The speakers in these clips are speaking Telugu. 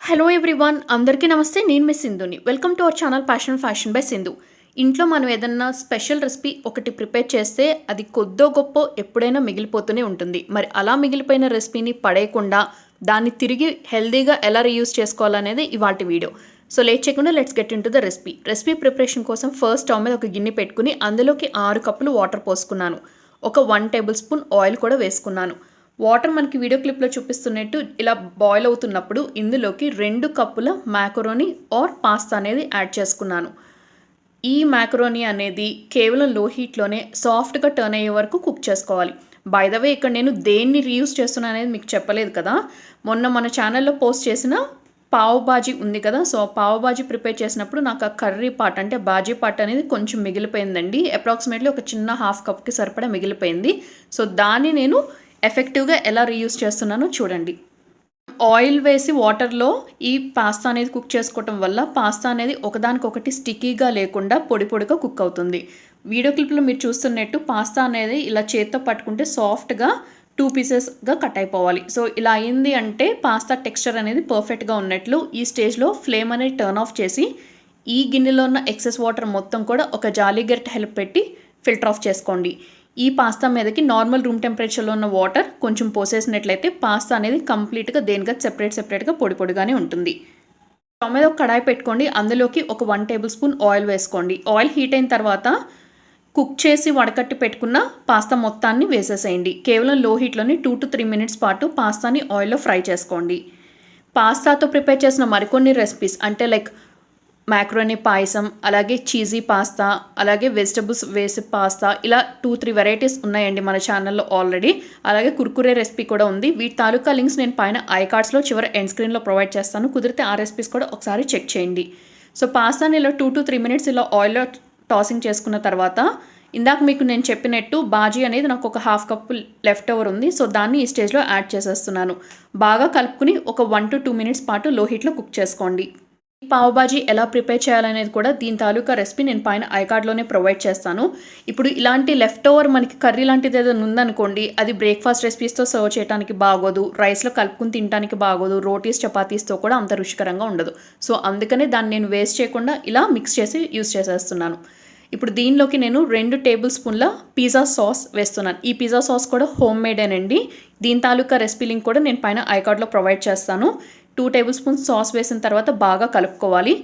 హలో ఎవ్రీవన్, అందరికీ నమస్తే. నేను మీ సింధుని. Welcome to our channel fashion by Sindhu. ఇంట్లో మనం ఏదన్నా స్పెషల్ రెసిపీ ఒకటి ప్రిపేర్ చేస్తే అది కొద్దో గొప్ప ఎప్పుడైనా మిగిలిపోతూనే ఉంటుంది. మరి అలా మిగిలిపోయిన రెసిపీని పడేయకుండా దాన్ని తిరిగి హెల్దీగా ఎలా రీయూజ్ చేసుకోవాలనేది ఇవాల్టి వీడియో. సో లేట్ చేయకుండా let's get in to the recipe preparation కోసం ఫస్ట్ స్టవ్ మీద ఒక గిన్నె పెట్టుకుని అందులోకి 6 కప్పులు వాటర్ పోసుకున్నాను. ఒక 1 టేబుల్ స్పూన్ ఆయిల్ కూడా వేసుకున్నాను. వాటర్ మనకి వీడియో క్లిప్లో చూపిస్తున్నట్టు ఇలా బాయిల్ అవుతున్నప్పుడు ఇందులోకి 2 కప్పుల మ్యాకరోనీ ఆర్ పాస్తా అనేది యాడ్ చేసుకున్నాను. ఈ మ్యాకరోనీ అనేది కేవలం లో హీట్లోనే సాఫ్ట్గా టర్న్ అయ్యే వరకు కుక్ చేసుకోవాలి. బై ద వే, ఇక్కడ నేను దేన్ని రీయూజ్ చేస్తున్నా అనేది మీకు చెప్పలేదు కదా. మొన్న మన ఛానల్లో పోస్ట్ చేసిన పావ్ బాజీ ఉంది కదా. సో పావ్ బాజీ ప్రిపేర్ చేసినప్పుడు నాకు ఆ కర్రీ పార్ట్ అంటే బాజీ పార్ట్ అనేది కొంచెం మిగిలిపోయిందండి. అప్రాక్సిమేట్లీ ఒక చిన్న హాఫ్ కప్కి సరిపడా మిగిలిపోయింది. సో దాన్ని నేను ఎఫెక్టివ్గా ఎలా రీయూజ్ చేస్తున్నానో చూడండి. ఆయిల్ వేసి వాటర్లో ఈ పాస్తా అనేది కుక్ చేసుకోవటం వల్ల పాస్తా అనేది ఒకదానికొకటి స్టిక్కీగా లేకుండా పొడి పొడిగా కుక్ అవుతుంది. వీడియో క్లిప్లో మీరు చూస్తున్నట్టు పాస్తా అనేది ఇలా చేత్తో పట్టుకుంటే సాఫ్ట్గా 2 పీసెస్గా కట్ అయిపోవాలి. సో ఇలా అయింది అంటే పాస్తా టెక్స్చర్ అనేది పర్ఫెక్ట్గా ఉన్నట్లు. ఈ స్టేజ్లో ఫ్లేమ్ అనేది టర్న్ ఆఫ్ చేసి ఈ గిన్నెలో ఉన్న ఎక్సెస్ వాటర్ మొత్తం కూడా ఒక జాలీ గరిటె హెల్ప్ పెట్టి ఫిల్టర్ ఆఫ్ చేసుకోండి. ఈ పాస్తా మీదకి నార్మల్ రూమ్ టెంపరేచర్లో ఉన్న వాటర్ కొంచెం పోసేసినట్లయితే పాస్తా అనేది కంప్లీట్గా దేనిగా సెపరేట్గా పొడి పొడిగానే ఉంటుంది. స్టవ్ మీద ఒక కడాయి పెట్టుకోండి. అందులోకి ఒక 1 టేబుల్ స్పూన్ ఆయిల్ వేసుకోండి. ఆయిల్ హీట్ అయిన తర్వాత కుక్ చేసి వడకట్టి పెట్టుకున్న పాస్తా మొత్తాన్ని వేసేసేయండి. కేవలం లో హీట్లోని 2 to 3 మినిట్స్ పాటు పాస్తాని ఆయిల్లో ఫ్రై చేసుకోండి. పాస్తాతో ప్రిపేర్ చేసిన మరికొన్ని రెసిపీస్ అంటే లైక్ మ్యాక్రోనీ పాయసం, అలాగే చీజీ పాస్తా, అలాగే వెజిటబుల్స్ వేసి పాస్తా, ఇలా 2-3 వెరైటీస్ ఉన్నాయండి మన ఛానల్లో ఆల్రెడీ. అలాగే కుర్కురే రెసిపీ కూడా ఉంది. వీటి తాలూకా లింక్స్ నేను పైన ఐకార్డ్స్లో చివరి ఎండ్ స్క్రీన్లో ప్రొవైడ్ చేస్తాను. కుదిరితే ఆ రెసిపీస్ కూడా ఒకసారి చెక్ చేయండి. సో పాస్తాని ఇలా 2 to 3 మినిట్స్ ఇలా ఆయిల్లో టాసింగ్ చేసుకున్న తర్వాత ఇందాక మీకు నేను చెప్పినట్టు బాజీ అనేది నాకు ఒక హాఫ్ కప్ లెఫ్ట్ ఓవర్ ఉంది. సో దాన్ని ఈ స్టేజ్లో యాడ్ చేసేస్తున్నాను. బాగా కలుపుకుని ఒక 1 to 2 మినిట్స్ పాటు లో హీట్లో కుక్ చేసుకోండి. పావ్ బాజీ ఎలా ప్రిపేర్ చేయాలనేది కూడా దీని తాలూకా రెసిపీ నేను పైన ఐకార్డ్లోనే ప్రొవైడ్ చేస్తాను. ఇప్పుడు ఇలాంటి లెఫ్ట్ ఓవర్ మనకి కర్రీ లాంటిది ఏదైనా ఉందనుకోండి, అది బ్రేక్ఫాస్ట్ రెసిపీస్తో సర్వ్ చేయడానికి బాగోదు, రైస్లో కలుపుకుని తినడానికి బాగోదు, రోటీస్ చపాతీస్తో కూడా అంత రుచికరంగా ఉండదు. సో అందుకనే దాన్ని నేను వేస్ట్ చేయకుండా ఇలా మిక్స్ చేసి యూస్ చేసేస్తున్నాను. ఇప్పుడు దీనిలోకి నేను 2 టేబుల్ స్పూన్ల పిజ్జా సాస్ వేస్తున్నాను. ఈ పిజ్జా సాస్ కూడా హోమ్ మేడేనండి. దీని తాలూకా రెసిపీ లింక్ కూడా నేను పైన ఐకార్డ్లో ప్రొవైడ్ చేస్తాను. 2 టేబుల్ స్పూన్స్ సాస్ వేసిన తర్వాత బాగా కలుపుకోవాలి.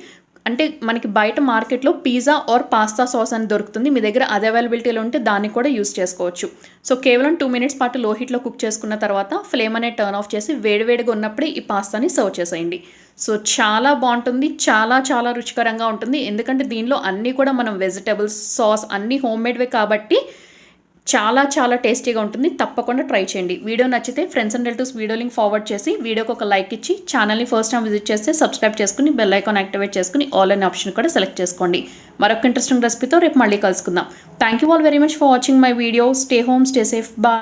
అంటే మనకి బయట మార్కెట్లో పిజ్జా ఆర్ పాస్తా సాస్ అని దొరుకుతుంది. మీ దగ్గర అది అవైలబిలిటీలో ఉంటే దాన్ని కూడా యూస్ చేసుకోవచ్చు. సో కేవలం 2 మినిట్స్ పాటు లో హీట్లో కుక్ చేసుకున్న తర్వాత ఫ్లేమ్ అనేది టర్న్ ఆఫ్ చేసి వేడివేడిగా ఉన్నప్పుడే ఈ పాస్తాని సర్వ్ చేసేయండి. సో చాలా బాగుంటుంది, చాలా చాలా రుచికరంగా ఉంటుంది. ఎందుకంటే దీనిలో అన్నీ కూడా మనం వెజిటబుల్స్, సాస్ అన్నీ హోమ్ మేడ్వే కాబట్టి చాలా చాలా టేస్టీగా ఉంటుంది. తప్పకుండా ట్రై చేయండి. వీడియో నచ్చితే friends and relatives video link forward చేసి వీడియోకి ఒక లైక్ ఇచ్చి ఛానల్ని ఫస్ట్ టైం విజిట్ చేస్తే సబ్స్క్రైబ్ చేసుకుని బెల్ ఐకాన్ యాక్టివేట్ చేసుకుని ఆల్ అనే ఆప్షన్ కూడా సెలెక్ట్ చేసుకోండి. మరొక ఇంట్రెస్టింగ్ రెసిపీతో రేపు మళ్ళీ కలుసుకుందాం. Thank you all very much for watching my video. Stay home, stay safe. Bye.